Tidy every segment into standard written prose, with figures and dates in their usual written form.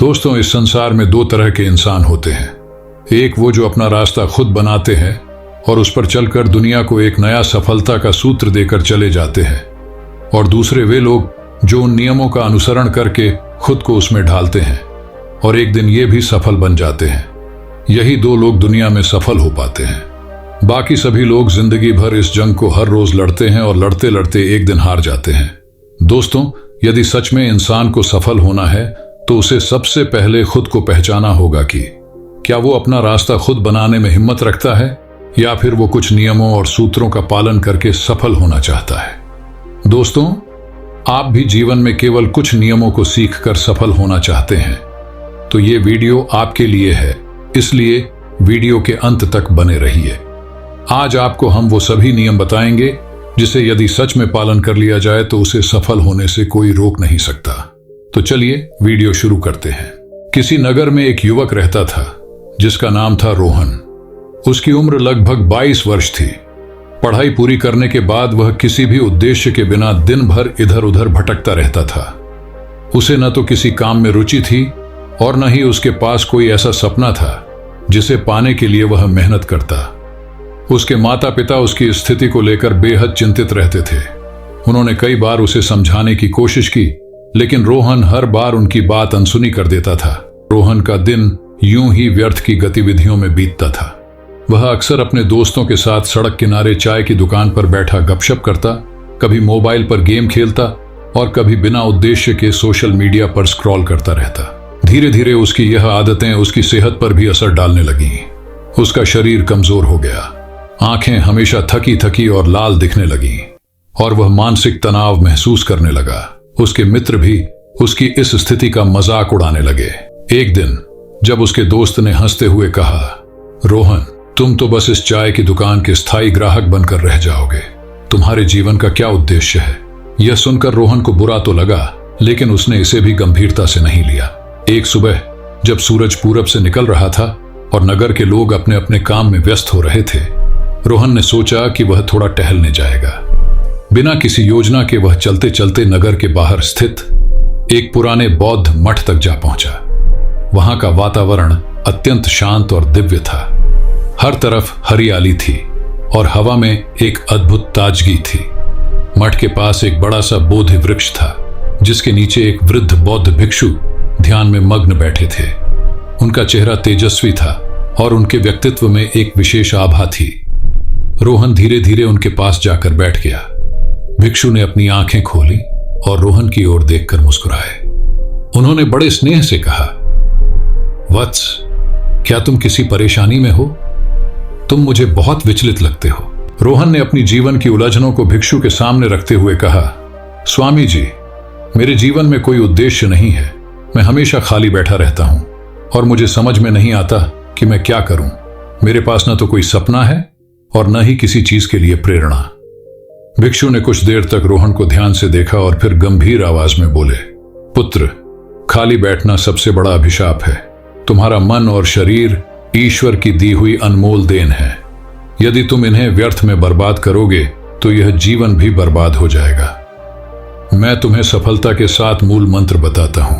दोस्तों, इस संसार में दो तरह के इंसान होते हैं। एक वो जो अपना रास्ता खुद बनाते हैं और उस पर चलकर दुनिया को एक नया सफलता का सूत्र देकर चले जाते हैं, और दूसरे वे लोग जो उन नियमों का अनुसरण करके खुद को उसमें ढालते हैं और एक दिन ये भी सफल बन जाते हैं। यही दो लोग दुनिया में सफल हो पाते हैं। बाकी सभी लोग जिंदगी भर इस जंग को हर रोज लड़ते हैं और लड़ते लड़ते एक दिन हार जाते हैं। दोस्तों, यदि सच में इंसान को सफल होना है तो उसे सबसे पहले खुद को पहचाना होगा कि क्या वो अपना रास्ता खुद बनाने में हिम्मत रखता है या फिर वो कुछ नियमों और सूत्रों का पालन करके सफल होना चाहता है। दोस्तों, आप भी जीवन में केवल कुछ नियमों को सीखकर सफल होना चाहते हैं तो ये वीडियो आपके लिए है, इसलिए वीडियो के अंत तक बने रहिए। आज आपको हम वो सभी नियम बताएंगे जिसे यदि सच में पालन कर लिया जाए तो उसे सफल होने से कोई रोक नहीं सकता। तो चलिए वीडियो शुरू करते हैं। किसी नगर में एक युवक रहता था जिसका नाम था रोहन। उसकी उम्र लगभग 22 वर्ष थी। पढ़ाई पूरी करने के बाद वह किसी भी उद्देश्य के बिना दिन भर इधर उधर भटकता रहता था। उसे न तो किसी काम में रुचि थी और न ही उसके पास कोई ऐसा सपना था जिसे पाने के लिए वह मेहनत करता। उसके माता पिता उसकी स्थिति को लेकर बेहद चिंतित रहते थे। उन्होंने कई बार उसे समझाने की कोशिश की, लेकिन रोहन हर बार उनकी बात अनसुनी कर देता था। रोहन का दिन यूं ही व्यर्थ की गतिविधियों में बीतता था। वह अक्सर अपने दोस्तों के साथ सड़क किनारे चाय की दुकान पर बैठा गपशप करता, कभी मोबाइल पर गेम खेलता और कभी बिना उद्देश्य के सोशल मीडिया पर स्क्रॉल करता रहता। धीरे धीरे उसकी यह आदतें उसकी सेहत पर भी असर डालने लगीं। उसका शरीर कमजोर हो गया, आंखें हमेशा थकी थकी और लाल दिखने लगीं और वह मानसिक तनाव महसूस करने लगा। उसके मित्र भी उसकी इस स्थिति का मजाक उड़ाने लगे। एक दिन जब उसके दोस्त ने हंसते हुए कहा, रोहन, तुम तो बस इस चाय की दुकान के स्थायी ग्राहक बनकर रह जाओगे। तुम्हारे जीवन का क्या उद्देश्य है? यह सुनकर रोहन को बुरा तो लगा, लेकिन उसने इसे भी गंभीरता से नहीं लिया। एक सुबह जब सूरज पूरब से निकल रहा था और नगर के लोग अपने अपने काम में व्यस्त हो रहे थे, रोहन ने सोचा कि वह थोड़ा टहलने जाएगा। बिना किसी योजना के वह चलते चलते नगर के बाहर स्थित एक पुराने बौद्ध मठ तक जा पहुंचा। वहां का वातावरण अत्यंत शांत और दिव्य था। हर तरफ हरियाली थी और हवा में एक अद्भुत ताजगी थी। मठ के पास एक बड़ा सा बोधि वृक्ष था जिसके नीचे एक वृद्ध बौद्ध भिक्षु ध्यान में मग्न बैठे थे। उनका चेहरा तेजस्वी था और उनके व्यक्तित्व में एक विशेष आभा थी। रोहन धीरे धीरे उनके पास जाकर बैठ गया। भिक्षु ने अपनी आंखें खोली और रोहन की ओर देखकर मुस्कुराए। उन्होंने बड़े स्नेह से कहा, वत्स, क्या तुम किसी परेशानी में हो? तुम मुझे बहुत विचलित लगते हो। रोहन ने अपनी जीवन की उलझनों को भिक्षु के सामने रखते हुए कहा, स्वामी जी, मेरे जीवन में कोई उद्देश्य नहीं है। मैं हमेशा खाली बैठा रहता हूं और मुझे समझ में नहीं आता कि मैं क्या करूं। मेरे पास न तो कोई सपना है और न ही किसी चीज के लिए प्रेरणा। भिक्षु ने कुछ देर तक रोहन को ध्यान से देखा और फिर गंभीर आवाज में बोले, पुत्र, खाली बैठना सबसे बड़ा अभिशाप है। तुम्हारा मन और शरीर ईश्वर की दी हुई अनमोल देन है। यदि तुम इन्हें व्यर्थ में बर्बाद करोगे तो यह जीवन भी बर्बाद हो जाएगा। मैं तुम्हें सफलता के 7 मूल मंत्र बताता हूं।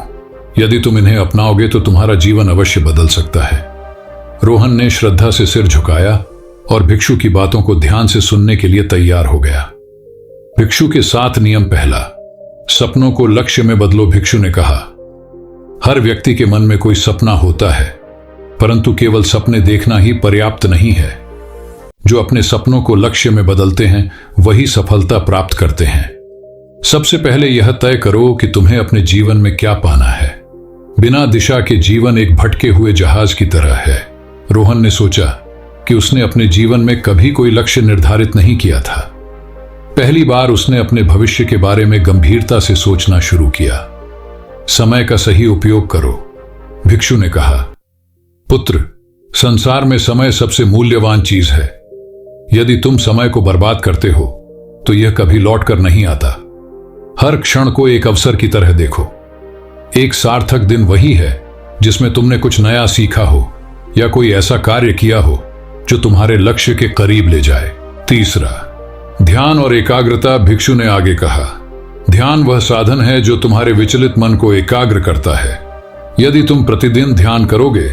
यदि तुम इन्हें अपनाओगे तो तुम्हारा जीवन अवश्य बदल सकता है। रोहन ने श्रद्धा से सिर झुकाया और भिक्षु की बातों को ध्यान से सुनने के लिए तैयार हो गया। भिक्षु के 7 नियम। पहला, सपनों को लक्ष्य में बदलो। भिक्षु ने कहा, हर व्यक्ति के मन में कोई सपना होता है, परंतु केवल सपने देखना ही पर्याप्त नहीं है। जो अपने सपनों को लक्ष्य में बदलते हैं वही सफलता प्राप्त करते हैं। सबसे पहले यह तय करो कि तुम्हें अपने जीवन में क्या पाना है। बिना दिशा के जीवन एक भटके हुए जहाज की तरह है। रोहन ने सोचा कि उसने अपने जीवन में कभी कोई लक्ष्य निर्धारित नहीं किया था। पहली बार उसने अपने भविष्य के बारे में गंभीरता से सोचना शुरू किया। समय का सही उपयोग करो। भिक्षु ने कहा, पुत्र, संसार में समय सबसे मूल्यवान चीज है। यदि तुम समय को बर्बाद करते हो तो यह कभी लौट कर नहीं आता। हर क्षण को एक अवसर की तरह देखो। एक सार्थक दिन वही है जिसमें तुमने कुछ नया सीखा हो या कोई ऐसा कार्य किया हो जो तुम्हारे लक्ष्य के करीब ले जाए। तीसरा, ध्यान और एकाग्रता। भिक्षु ने आगे कहा, ध्यान वह साधन है जो तुम्हारे विचलित मन को एकाग्र करता है। यदि तुम प्रतिदिन ध्यान करोगे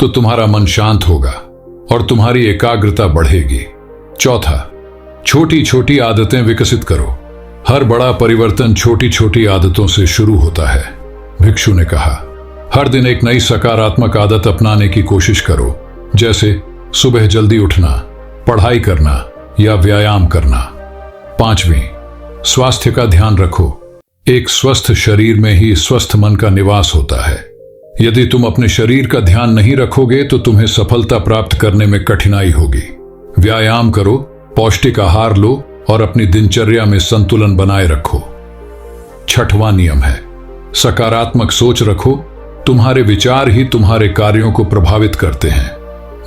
तो तुम्हारा मन शांत होगा और तुम्हारी एकाग्रता बढ़ेगी। चौथा, छोटी छोटी आदतें विकसित करो। हर बड़ा परिवर्तन छोटी छोटी आदतों से शुरू होता है। भिक्षु ने कहा, हर दिन एक नई सकारात्मक आदत अपनाने की कोशिश करो, जैसे सुबह जल्दी उठना, पढ़ाई करना या व्यायाम करना। पांचवीं, स्वास्थ्य का ध्यान रखो। एक स्वस्थ शरीर में ही स्वस्थ मन का निवास होता है। यदि तुम अपने शरीर का ध्यान नहीं रखोगे तो तुम्हें सफलता प्राप्त करने में कठिनाई होगी। व्यायाम करो, पौष्टिक आहार लो और अपनी दिनचर्या में संतुलन बनाए रखो। छठवां नियम है, सकारात्मक सोच रखो। तुम्हारे विचार ही तुम्हारे कार्यों को प्रभावित करते हैं।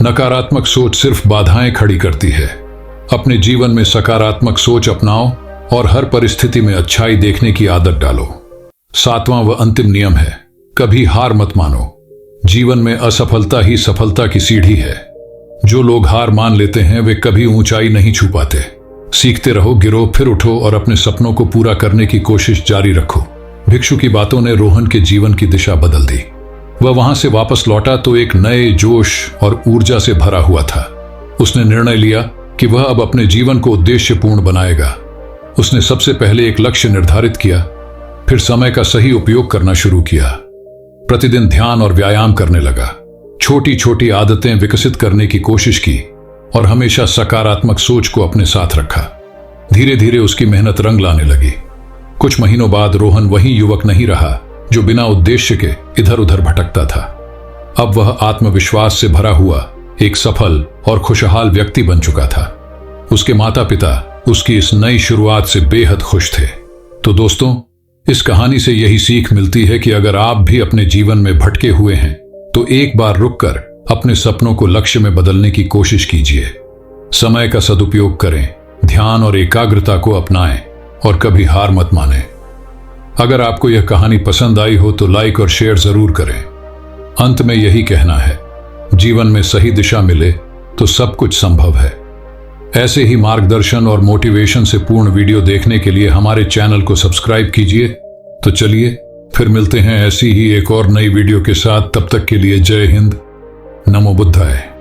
नकारात्मक सोच सिर्फ बाधाएं खड़ी करती है। अपने जीवन में सकारात्मक सोच अपनाओ और हर परिस्थिति में अच्छाई देखने की आदत डालो। सातवां व अंतिम नियम है, कभी हार मत मानो। जीवन में असफलता ही सफलता की सीढ़ी है। जो लोग हार मान लेते हैं वे कभी ऊंचाई नहीं छू पाते। सीखते रहो, गिरो फिर उठो और अपने सपनों को पूरा करने की कोशिश जारी रखो। भिक्षु की बातों ने रोहन के जीवन की दिशा बदल दी। वह वहां से वापस लौटा तो एक नए जोश और ऊर्जा से भरा हुआ था। उसने निर्णय लिया कि वह अब अपने जीवन को उद्देश्यपूर्ण बनाएगा। उसने सबसे पहले एक लक्ष्य निर्धारित किया, फिर समय का सही उपयोग करना शुरू किया। प्रतिदिन ध्यान और व्यायाम करने लगा। छोटी छोटी आदतें विकसित करने की कोशिश की और हमेशा सकारात्मक सोच को अपने साथ रखा। धीरे धीरे उसकी मेहनत रंग लाने लगी। कुछ महीनों बाद रोहन वही युवक नहीं रहा जो बिना उद्देश्य के इधर उधर भटकता था। अब वह आत्मविश्वास से भरा हुआ एक सफल और खुशहाल व्यक्ति बन चुका था। उसके माता पिता उसकी इस नई शुरुआत से बेहद खुश थे। तो दोस्तों, इस कहानी से यही सीख मिलती है कि अगर आप भी अपने जीवन में भटके हुए हैं तो एक बार रुककर अपने सपनों को लक्ष्य में बदलने की कोशिश कीजिए। समय का सदुपयोग करें, ध्यान और एकाग्रता को अपनाएं और कभी हार मत मानें। अगर आपको यह कहानी पसंद आई हो तो लाइक और शेयर जरूर करें। अंत में यही कहना है, जीवन में सही दिशा मिले तो सब कुछ संभव है। ऐसे ही मार्गदर्शन और मोटिवेशन से पूर्ण वीडियो देखने के लिए हमारे चैनल को सब्सक्राइब कीजिए। तो चलिए फिर मिलते हैं ऐसी ही एक और नई वीडियो के साथ। तब तक के लिए जय हिंद, नमो बुद्धाय।